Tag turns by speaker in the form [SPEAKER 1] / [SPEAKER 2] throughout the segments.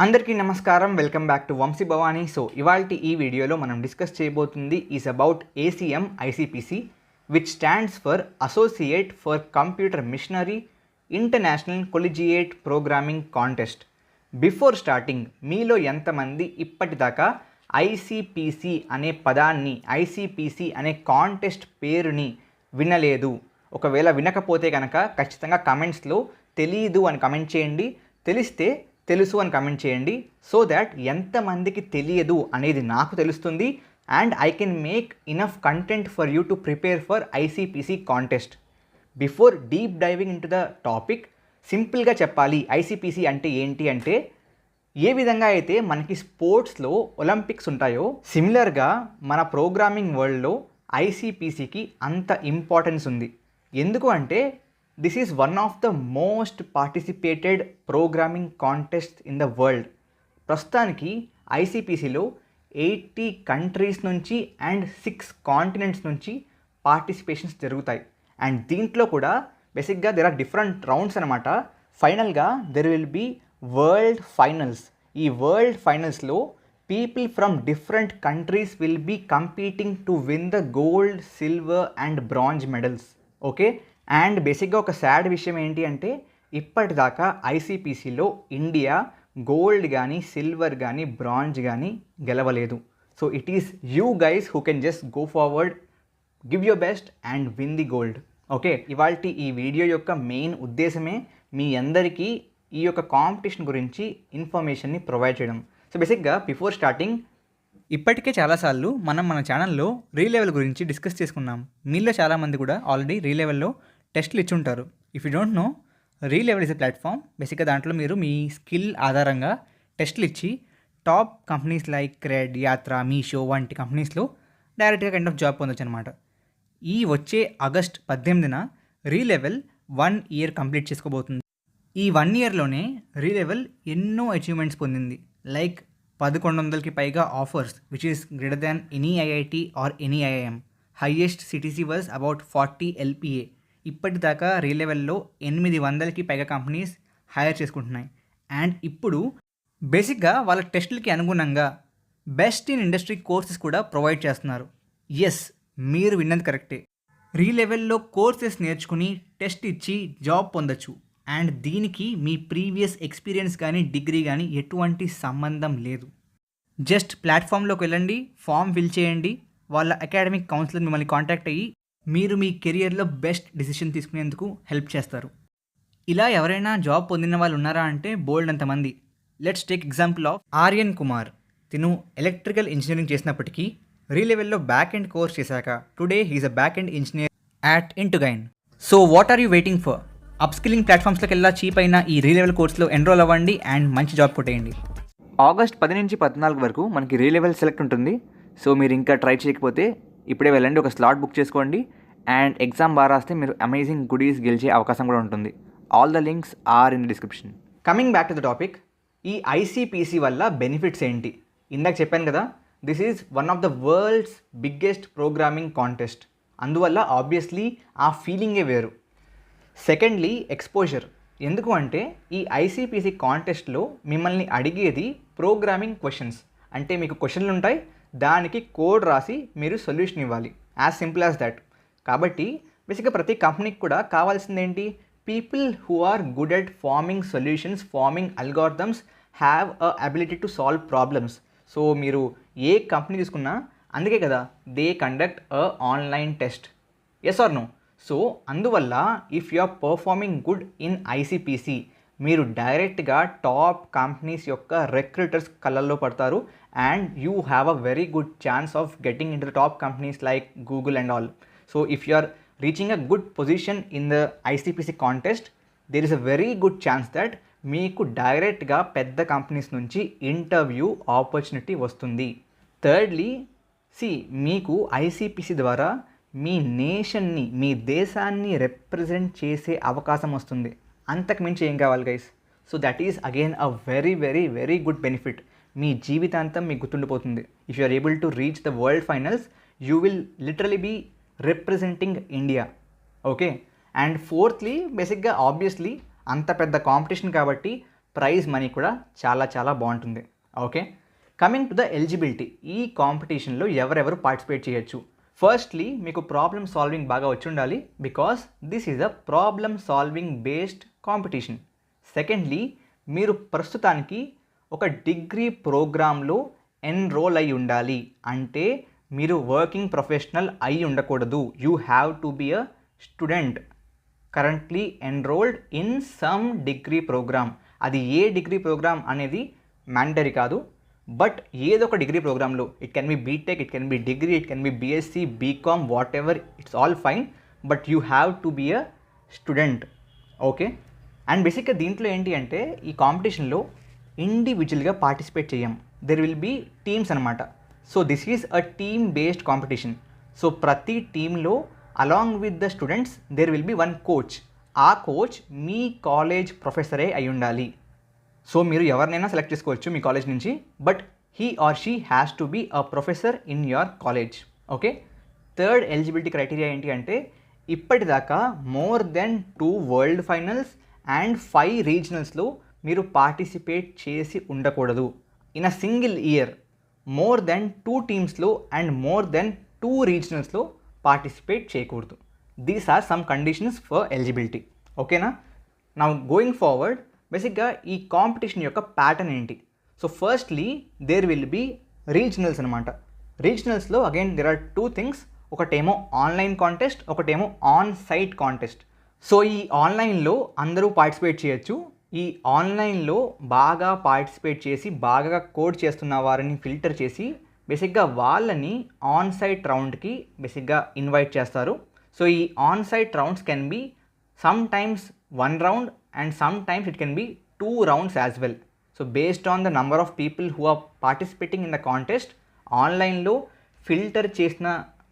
[SPEAKER 1] అందరికీ నమస్కారం. Welcome back to Vamsi Bhavani. So ఇవాల్టి ఈ వీడియోలో మనం డిస్కస్ చేయబోతుంది is about ACM ICPC which stands for associate for computer machinery international collegiate programming contest. Before starting మీలో ఎంతమంది ఇప్పటిదాకా ICPC అనే పదాన్ని, ICPC అనే కాంటెస్ట్ పేరుని వినలేదు? ఒకవేళ వినకపోతే కనుక ఖచ్చితంగా కమెంట్స్లో తెలీదు అని కమెంట్ చేయండి, తెలిస్తే తెలుసు అని కమెంట్ చేయండి. సో దాట్ ఎంతమందికి తెలియదు అనేది నాకు తెలుస్తుంది and I can make enough content for you to prepare for ICPC contest. Before deep diving in to the topic, సింపుల్గా చెప్పాలి ICPC అంటే ఏంటి అంటే, ఏ విధంగా అయితే మనకి స్పోర్ట్స్లో ఒలింపిక్స్ ఉంటాయో సిమిలర్గా మన ప్రోగ్రామింగ్ వరల్డ్లో ICPCకి అంత ఇంపార్టెన్స్ ఉంది. ఎందుకు అంటే this is one of the most participated programming contest in the world. ప్రస్తుతానికి ICPCలో 80 కంట్రీస్ నుంచి అండ్ 6 కాంటినెంట్స్ నుంచి పార్టిసిపేషన్స్ జరుగుతాయి. అండ్ దీంట్లో కూడా బేసిక్గా దెర్ ఆర్ డిఫరెంట్ రౌండ్స్ అనమాట. ఫైనల్గా there will be world finals. ఈ వరల్డ్ ఫైనల్స్లో people from different countries will be competing to win the gold, silver and bronze medals. Okay, and బేసిక్గా ఒక సాడ్ విషయం ఏంటి అంటే, ఇప్పటిదాకా ICPCలో ఇండియా గోల్డ్ కానీ, సిల్వర్ కానీ, బ్రాంజ్ కానీ గెలవలేదు. So it is you guys who can just go forward, give your best and win the gold. Okay, ఇవాల్టి ఈ వీడియో యొక్క మెయిన్ ఉద్దేశమే మీ అందరికీ ఈ యొక్క కాంపిటీషన్ గురించి ఇన్ఫర్మేషన్ని ప్రొవైడ్ చేయడం. సో బేసిక్గా బిఫోర్ స్టార్టింగ్, ఇప్పటికే చాలాసార్లు మన ఛానల్లో రీలెవెల్ గురించి డిస్కస్ చేసుకున్నాం. మీలో చాలామంది కూడా ఆల్రెడీ రీలెవెల్లో టెస్ట్లు ఇచ్చి ఉంటారు. If you don't know, రీలెవెల్ is a platform. బేసిక్గా దాంట్లో మీరు మీ స్కిల్ ఆధారంగా టెస్ట్లు ఇచ్చి టాప్ కంపెనీస్ లైక్ క్రెడ్, యాత్ర, మీషో వంటి కంపెనీస్లో డైరెక్ట్గా కైండ్ ఆఫ్ జాబ్ పొందొచ్చు అనమాట. ఈ వచ్చే ఆగస్ట్ 18న రీలెవెల్ 1 ఇయర్ కంప్లీట్ చేసుకోబోతుంది. ఈ 1 ఇయర్లోనే రీలెవెల్ ఎన్నో అచీవ్మెంట్స్ పొందింది. లైక్ 1100కి పైగా offers which is greater than any IIT or any IIM. Highest CTC was about 40 LPA. ఇప్పటిదాకా రీలెవెల్లో 800కి పైగా కంపెనీస్ హైర్ చేసుకుంటున్నాయి. అండ్ ఇప్పుడు బేసిక్గా వాళ్ళ టెస్టులకి అనుగుణంగా బెస్ట్ ఇన్ ఇండస్ట్రీ కోర్సెస్ కూడా ప్రొవైడ్ చేస్తున్నారు. ఎస్, మీరు విన్నది కరెక్టే. రీలెవెల్లో కోర్సెస్ నేర్చుకుని టెస్ట్ ఇచ్చి జాబ్ పొందొచ్చు. అండ్ దీనికి మీ ప్రీవియస్ ఎక్స్పీరియన్స్ కానీ, డిగ్రీ కానీ ఎటువంటి సంబంధం లేదు. జస్ట్ ప్లాట్ఫామ్లోకి వెళ్ళండి, ఫామ్ ఫిల్ చేయండి, వాళ్ళ అకాడమిక్ కౌన్సిలర్ మిమ్మల్ని కాంటాక్ట్ అయ్యి మీరు మీ కెరియర్లో బెస్ట్ డిసిషన్ తీసుకునేందుకు హెల్ప్ చేస్తారు. ఇలా ఎవరైనా జాబ్ పొందిన వాళ్ళు ఉన్నారా అంటే బోల్డ్ అంతమంది. Let's take example of Aryan Kumar. తిను ఎలక్ట్రికల్ ఇంజనీరింగ్ చేసినప్పటికీ రీలెవెల్లో బ్యాక్ ఎండ్ కోర్స్ చేశాక today he is a back end engineer at Intugine. So what are you waiting for? Upskilling ప్లాట్ఫామ్స్లోకి వెళ్ళా చీప్ అయిన ఈ రీలెవెల్ కోర్స్లో ఎన్రోల్ అవ్వండి అండ్ మంచి జాబ్ కొట్టేయండి. ఆగస్ట్ 10 నుంచి 14 వరకు మనకి రీలెవెల్ సెలెక్ట్ ఉంటుంది. సో మీరు ఇంకా ట్రై చేయకపోతే ఇప్పుడే వెళ్ళండి, ఒక స్లాట్ బుక్ చేసుకోండి అండ్ ఎగ్జామ్ బాగా రాస్తే మీరు అమేజింగ్ గుడీస్ గెలిచే అవకాశం కూడా ఉంటుంది. All the links are in the description. Coming back to the topic, ఈ ICPC వల్ల బెనిఫిట్స్ ఏంటి? ఇందాక చెప్పాను కదా, this is one of the world's biggest programming contest. అందువల్ల ఆబ్వియస్లీ ఆ ఫీలింగే వేరు. Secondly, exposure. ఎందుకు అంటే ఈ ICPC కాంటెస్ట్లో మిమ్మల్ని అడిగేది ప్రోగ్రామింగ్ క్వశ్చన్స్. అంటే మీకు క్వశ్చన్లు ఉంటాయి, దానికి కోడ్ రాసి మీరు సొల్యూషన్ ఇవ్వాలి. As simple as that. కాబట్టి బేసిక్గా ప్రతి కంపెనీకి కూడా కావాల్సింది ఏంటి? People who are good at forming solutions, forming algorithms, have a ability to solve problems. So మీరు ఏ కంపెనీ తీసుకున్నా అందుకే కదా they conduct a online test. Yes or no? So అందువల్ల if you are performing good in ICPC, మీరు డైరెక్ట్గా top companies యొక్క recruiters కళ్ళల్లో పడతారు and you have a very good chance of getting into the top companies like Google and all. So if you are reaching a good position in the ICPC contest, there is a very good chance that మీకు డైరెక్ట్గా పెద్ద companies నుంచి interview opportunity వస్తుంది. Thirdly, మీకు ICPC ద్వారా మీ నేషన్ని, మీ దేశాన్ని represent చేసే అవకాశం వస్తుంది. అంతకు మించి ఏం కావాలి guys? So that is again a very very very good benefit. మీ జీవితాంతం మీకు గుర్తుండిపోతుంది. If you are able to reach the world finals, you will literally be representing India. Okay, and fourthly, బేసిక్గా ఆబ్వియస్లీ అంత పెద్ద కాంపిటీషన్ కాబట్టి prize money కూడా చాలా చాలా బాగుంటుంది. Okay, coming to the eligibility. ఈ కాంపిటీషన్లో ఎవరెవరు పార్టిసిపేట్ చేయొచ్చు? ఫస్ట్లీ మీకు ప్రాబ్లమ్ సాల్వింగ్ బాగా వచ్చి ఉండాలి, because this is a problem solving based competition. Secondly, మీరు ప్రస్తుతానికి ఒక డిగ్రీ ప్రోగ్రాంలో ఎన్రోల్ అయి ఉండాలి, అంటే మీరు వర్కింగ్ ప్రొఫెషనల్ అయి ఉండకూడదు. You have to be a student currently enrolled in some degree program. అది ఏ డిగ్రీ ప్రోగ్రామ్ అనేది మ్యాండటరీ కాదు, బట్ ఏదో ఒక డిగ్రీ ప్రోగ్రాంలో, it can be BTech, it can be degree, it can be BSc, BCom, whatever, it's all fine, but you have to be a student. Okay, and బేసిక్గా దీంట్లో ఏంటి అంటే ఈ కాంపిటీషన్లో ఇండివిజువల్గా పార్టిసిపేట్ చేయం, దెర్ విల్ బీ టీమ్స్ అనమాట. So this is a team based competition. So ప్రతి టీంలో along with the students there will be one coach. ఆ కోచ్ మీ కాలేజ్ ప్రొఫెసరే అయి ఉండాలి. సో మీరు ఎవరినైనా సెలెక్ట్ చేసుకోవచ్చు మీ కాలేజ్ నుంచి, but he or she has to be a professor in your college. Okay, third eligibility criteria ఏంటి అంటే ఇప్పటిదాకా more than 2 world finals and 5 రీజనల్స్లో మీరు పార్టిసిపేట్ చేసి ఉండకూడదు. In a single year more than 2 టీమ్స్లో అండ్ మోర్ దెన్ 2 రీజనల్స్లో participate చేయకూడదు. These are some conditions for eligibility. ఓకేనా? నౌ గోయింగ్ ఫార్వర్డ్, బేసిక్గా ఈ కాంపిటీషన్ యొక్క ప్యాటర్న్ ఏంటి? So firstly there will be regionals అనమాట. రీజనల్స్లో అగైన్ దెర్ ఆర్ 2 థింగ్స్. ఒకటేమో ఆన్లైన్ కాంటెస్ట్, ఒకటేమో ఆన్ సైట్ కాంటెస్ట్. సో ఈ ఆన్లైన్లో అందరూ పార్టిసిపేట్ చేయొచ్చు. ఈ ఆన్లైన్లో బాగా పార్టిసిపేట్ చేసి బాగా కోడ్ చేస్తున్న వారిని ఫిల్టర్ చేసి బేసిక్గా వాళ్ళని ఆన్ సైట్ రౌండ్కి బేసిక్గా ఇన్వైట్ చేస్తారు. సో ఈ on site rounds can be sometimes 1 round and sometimes it can be 2 rounds as well. So based on the number of people who are participating in the contest, ఆన్లైన్లో filter చేసిన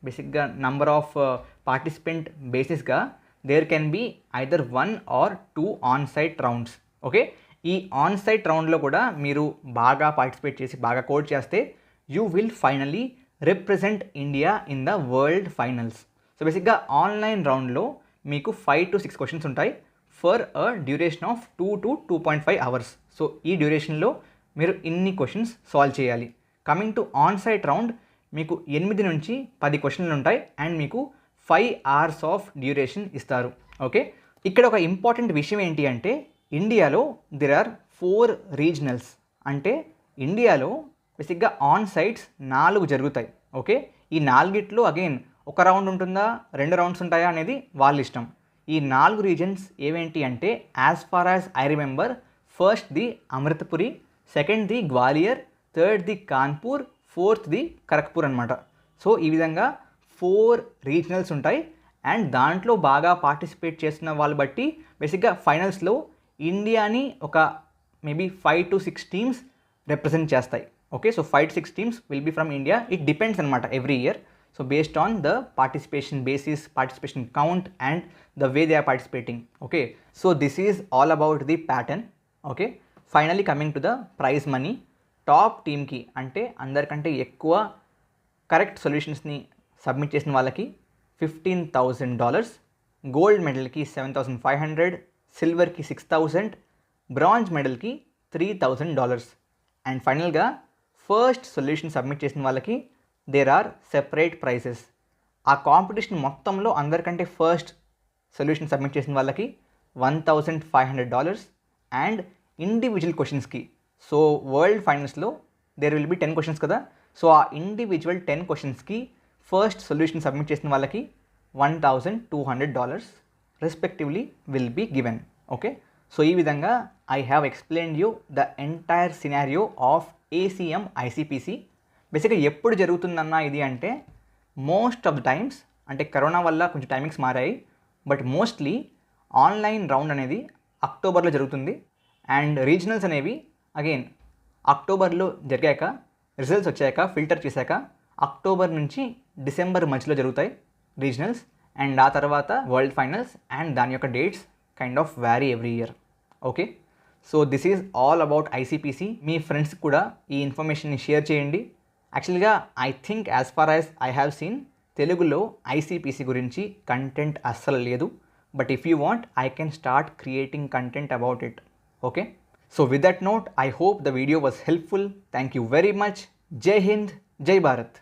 [SPEAKER 1] బేసిక్గా number of participant బేసిస్గా there can be either 1 or 2 on site rounds. Okay, ఈ on site రౌండ్లో కూడా మీరు బాగా participate చేసి బాగా కోడ్ చేస్తే you will finally represent India in the world finals. So బేసిక్గా ఆన్లైన్ రౌండ్లో మీకు 5 to 6 క్వశ్చన్స్ ఉంటాయి for a duration of 2 to 2.5 hours. So ఈ డ్యూరేషన్లో మీరు ఇన్ని క్వశ్చన్స్ సాల్వ్ చేయాలి. Coming to on site round మీకు 8 నుంచి 10 క్వశ్చన్లు ఉంటాయి అండ్ మీకు 5 hours ఆఫ్ డ్యూరేషన్ ఇస్తారు. ఓకే, ఇక్కడ ఒక ఇంపార్టెంట్ విషయం ఏంటి అంటే ఇండియాలో దెర్ ఆర్ 4 రీజనల్స్. అంటే ఇండియాలో బేసిక్గా ఆన్ సైట్స్ 4 జరుగుతాయి. ఓకే, ఈ 4గిట్లో అగైన్ ఒక రౌండ్ ఉంటుందా 2 రౌండ్స్ ఉంటాయా అనేది వాళ్ళ ఇష్టం. ఈ 4 రీజన్స్ ఏవేంటి అంటే as far as I remember, first the Amritapuri, second the Gwalior, third the Kanpur, fourth the Kharagpur అనమాట. సో ఈ విధంగా 4 రీజనల్స్ ఉంటాయి అండ్ దాంట్లో బాగా పార్టిసిపేట్ చేస్తున్న వాళ్ళు బట్టి బేసిక్గా ఫైనల్స్లో ఇండియాని ఒక మేబీ 5 to 6 టీమ్స్ రిప్రజెంట్ చేస్తాయి. Okay, so 5 to 6 teams will be from India. It depends అనమాట every year. So based on the participation basis, participation count and the way they are participating. Okay, so this is all about the pattern. Okay, finally coming to the prize money. Top team ki ante andarkante ekkuva correct solutions ni submit chesin vallaki $15,000, gold medal ki 7,500, silver ki 6,000, bronze medal ki $3,000 and final ga first solution submit chesin vallaki there are separate prizes. ఆ competition మొత్తంలో అందరికంటే first solution submit చేసిన వాళ్ళకి $1,500 and individual క్వశ్చన్స్కి, so world ఫైనల్స్లో there will be 10 questions కదా, so ఆ individual 10 క్వశ్చన్స్కి ఫస్ట్ సొల్యూషన్ సబ్మిట్ చేసిన వాళ్ళకి $1,200 respectively will be given. Okay, so ఈ విధంగా I have explained you the entire scenario of ACM ICPC. బేసిక్గా ఎప్పుడు జరుగుతుందన్న ఇది అంటే మోస్ట్ ఆఫ్ ద టైమ్స్, అంటే కరోనా వల్ల కొంచెం టైమింగ్స్ మారాయి, బట్ మోస్ట్లీ ఆన్లైన్ రౌండ్ అనేది అక్టోబర్లో జరుగుతుంది అండ్ రీజనల్స్ అనేవి అగైన్ అక్టోబర్లో జరిగాక రిజల్ట్స్ వచ్చాక ఫిల్టర్ చేశాక అక్టోబర్ నుంచి డిసెంబర్ మధ్యలో జరుగుతాయి రీజనల్స్ అండ్ ఆ తర్వాత వరల్డ్ ఫైనల్స్ అండ్ దాని యొక్క dates kind of vary every year. Okay, so this is all about ICPC. మీ ఫ్రెండ్స్కి కూడా ఈ ఇన్ఫర్మేషన్ని షేర్ చేయండి. యాక్చువల్గా I think as far as I have seen తెలుగులో ICPC గురించి కంటెంట్ అస్సలు లేదు, but if you want I can start creating content about it. Okay, So with that note, I hope the video was helpful. Thank you very much. Jai Hind, Jai Bharat.